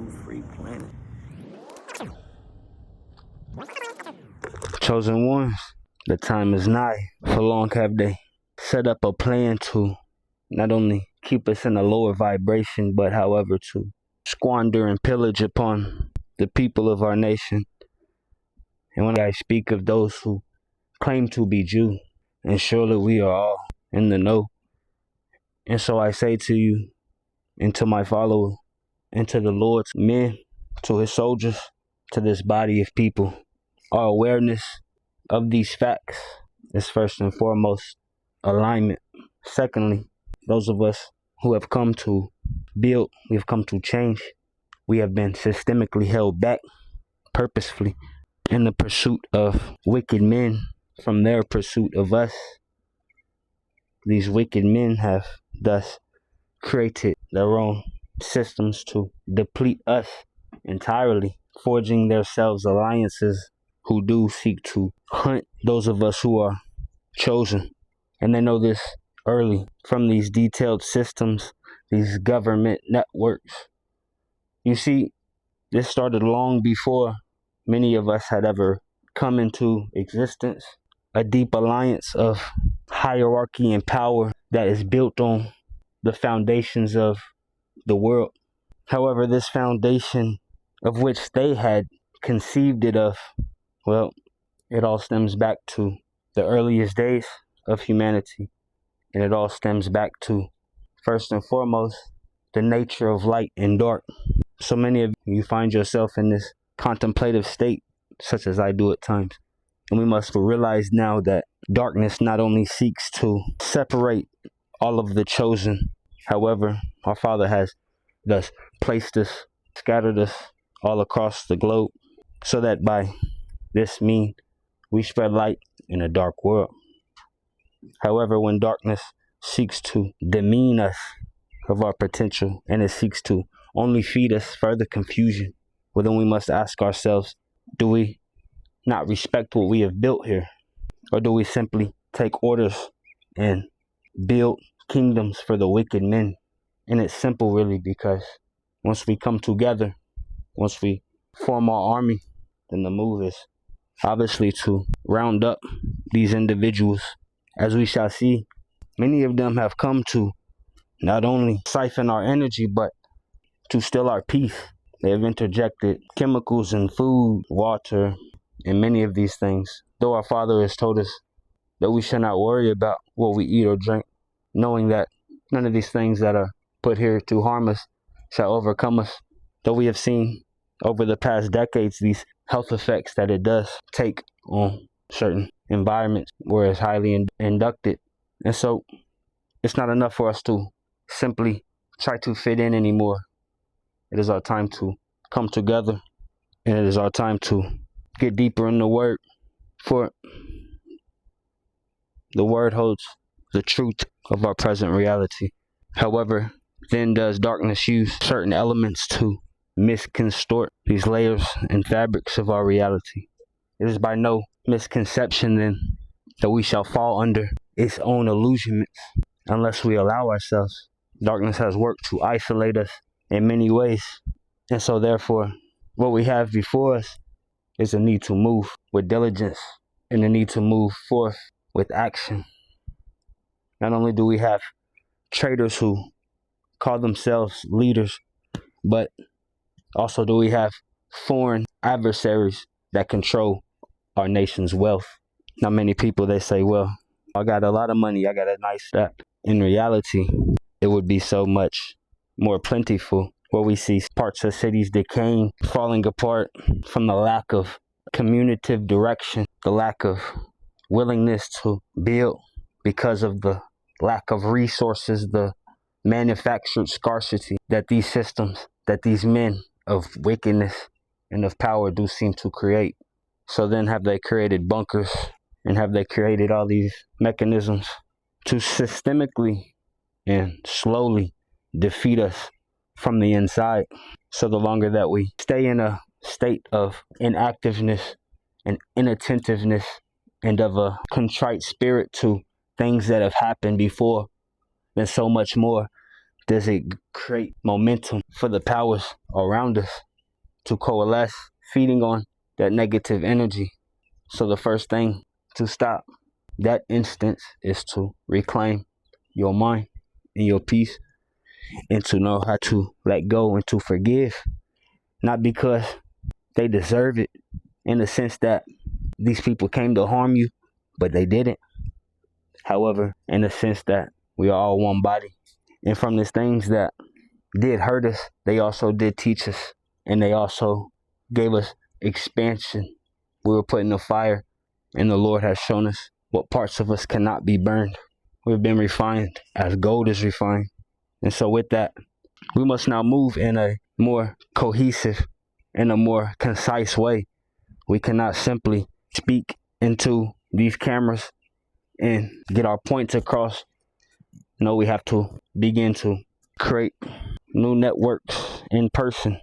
pollution-free planet. Chosen ones, the time is nigh. For long have they set up a plan to not only keep us in a lower vibration, but however to squander and pillage upon the people of our nation. And when I speak of those who claim to be Jew, and surely we are all in the know. And so I say to you, and to my followers, and to the Lord's men, to his soldiers, to this body of people, our awareness of these facts is first and foremost alignment. Secondly, those of us who have come to build, we have come to change, we have been systemically held back purposefully in the pursuit of wicked men from their pursuit of us. These wicked men have thus created their own systems to deplete us entirely, forging themselves alliances who do seek to hunt those of us who are chosen. And they know this early from these detailed systems, these government networks. You see, this started long before many of us had ever come into existence. A deep alliance of hierarchy and power that is built on the foundations of the world. However, this foundation of which they had conceived it of, well, it all stems back to the earliest days of humanity. And it all stems back to, first and foremost, the nature of light and dark. So many of you find yourself in this contemplative state, such as I do at times. And we must realize now that darkness not only seeks to separate all of the chosen, however, our Father has thus placed us, scattered us all across the globe, so that by this means we spread light in a dark world. However, when darkness seeks to demean us of our potential, and it seeks to only feed us further confusion, well, then we must ask ourselves, do we not respect what we have built here? Or do we simply take orders and build kingdoms for the wicked men? And it's simple, really, because once we come together, once we form our army, then the move is obviously to round up these individuals. As we shall see, many of them have come to not only siphon our energy, but to steal our peace. They have interjected chemicals in food, water, and many of these things. Though our Father has told us that we should not worry about what we eat or drink, knowing that none of these things that are put here to harm us shall overcome us. Though we have seen over the past decades these health effects that it does take on certain environments where it's highly inducted. And so it's not enough for us to simply try to fit in anymore. It is our time to come together, and it is our time to get deeper in the Word, for the Word holds the truth of our present reality. However, then does darkness use certain elements to miscontort these layers and fabrics of our reality. It is by no misconception then that we shall fall under its own illusionments unless we allow ourselves. Darkness has worked to isolate us in many ways, and so therefore what we have before us is a need to move with diligence and a need to move forth with action. Not only do we have traitors who call themselves leaders, but also do we have foreign adversaries that control our nation's wealth. Not many people, they say, well, I got a lot of money, I got a nice stack. In reality, it would be so much more plentiful, where we see parts of cities decaying, falling apart from the lack of communicative direction, the lack of willingness to build because of the lack of resources, the manufactured scarcity that these systems, that these men of wickedness and of power do seem to create. So then have they created bunkers, and have they created all these mechanisms to systemically and slowly defeat us from the inside. So the longer that we stay in a state of inactiveness and inattentiveness and of a contrite spirit to things that have happened before, then so much more does it create momentum for the powers around us to coalesce, feeding on that negative energy. So the first thing to stop that instance is to reclaim your mind and your peace, and to know how to let go and to forgive. Not because they deserve it, in the sense that these people came to harm you, but they didn't. However, in the sense that we are all one body. And from these things that did hurt us, they also did teach us. And they also gave us expansion. We were put in the fire, and the Lord has shown us what parts of us cannot be burned. We've been refined as gold is refined. And so with that, we must now move in a more cohesive, in a more concise way. We cannot simply speak into these cameras and get our points across. No, we have to begin to create new networks in person.